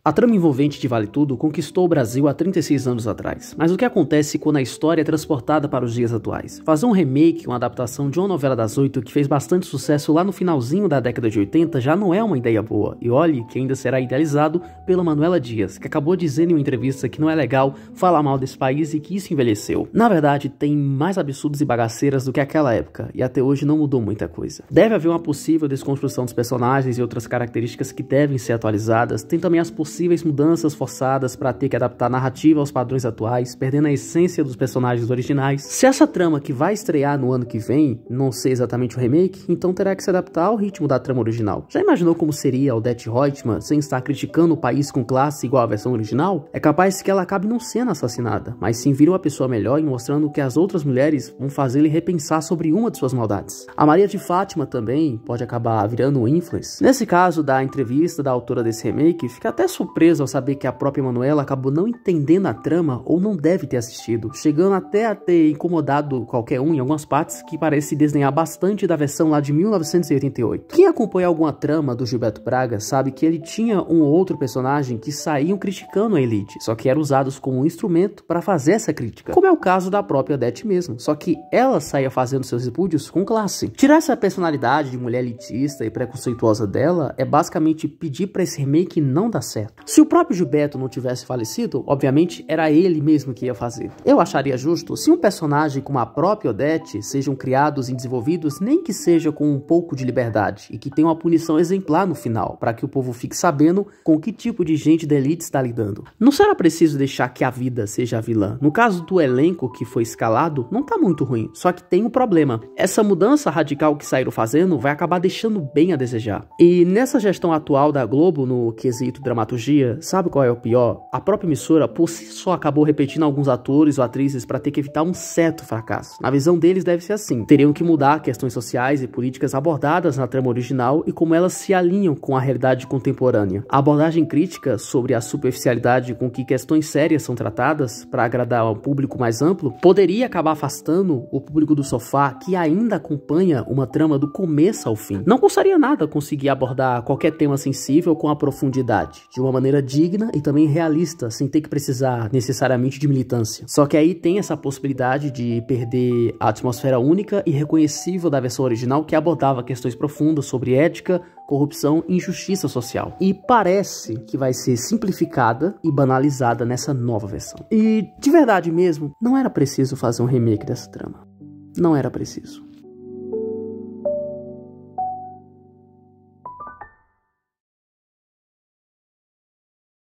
A trama envolvente de Vale Tudo conquistou o Brasil há 36 anos atrás, mas o que acontece quando a história é transportada para os dias atuais? Fazer um remake, uma adaptação de uma novela das 8 que fez bastante sucesso lá no finalzinho da década de 80 já não é uma ideia boa, e olhe que ainda será idealizado pela Manuela Dias, que acabou dizendo em uma entrevista que não é legal falar mal desse país e que isso envelheceu. Na verdade, tem mais absurdos e bagaceiras do que aquela época, e até hoje não mudou muita coisa. Deve haver uma possível desconstrução dos personagens e outras características que devem ser atualizadas, tem também as possíveis mudanças forçadas para ter que adaptar a narrativa aos padrões atuais, perdendo a essência dos personagens originais. Se essa trama que vai estrear no ano que vem não ser exatamente o remake, então terá que se adaptar ao ritmo da trama original. Já imaginou como seria Odete Roitman sem estar criticando o país com classe igual à versão original? É capaz que ela acabe não sendo assassinada, mas sim vir uma pessoa melhor e mostrando que as outras mulheres vão fazê-la repensar sobre uma de suas maldades. A Maria de Fátima também pode acabar virando um influence. Nesse caso da entrevista da autora desse remake, fica até surpreso ao saber que a própria Manuela acabou não entendendo a trama ou não deve ter assistido, chegando até a ter incomodado qualquer um em algumas partes que parece desdenhar bastante da versão lá de 1988. Quem acompanha alguma trama do Gilberto Braga sabe que ele tinha um ou outro personagem que saíam criticando a elite, só que eram usados como um instrumento para fazer essa crítica, como é o caso da própria Odete mesmo, só que ela saía fazendo seus repúdios com classe. Tirar essa personalidade de mulher elitista e preconceituosa dela é basicamente pedir para esse remake não dar certo. Se o próprio Gilberto não tivesse falecido, obviamente era ele mesmo que ia fazer. Eu acharia justo se um personagem como a própria Odete sejam criados e desenvolvidos, nem que seja com um pouco de liberdade, e que tenha uma punição exemplar no final, para que o povo fique sabendo com que tipo de gente da elite está lidando. Não será preciso deixar que a vida seja a vilã. No caso do elenco que foi escalado, não tá muito ruim, só que tem um problema. Essa mudança radical que saíram fazendo vai acabar deixando bem a desejar. E nessa gestão atual da Globo, no quesito dramaturgia, sabe qual é o pior? A própria emissora, por si só, acabou repetindo alguns atores ou atrizes para ter que evitar um certo fracasso. Na visão deles deve ser assim. Teriam que mudar questões sociais e políticas abordadas na trama original e como elas se alinham com a realidade contemporânea. A abordagem crítica sobre a superficialidade com que questões sérias são tratadas para agradar um público mais amplo poderia acabar afastando o público do sofá que ainda acompanha uma trama do começo ao fim. Não custaria nada conseguir abordar qualquer tema sensível com a profundidade, de uma maneira digna e também realista, sem ter que precisar necessariamente de militância. Só que aí tem essa possibilidade de perder a atmosfera única e reconhecível da versão original, que abordava questões profundas sobre ética, corrupção e injustiça social. E parece que vai ser simplificada e banalizada nessa nova versão. E, de verdade mesmo, não era preciso fazer um remake dessa trama. Não era preciso.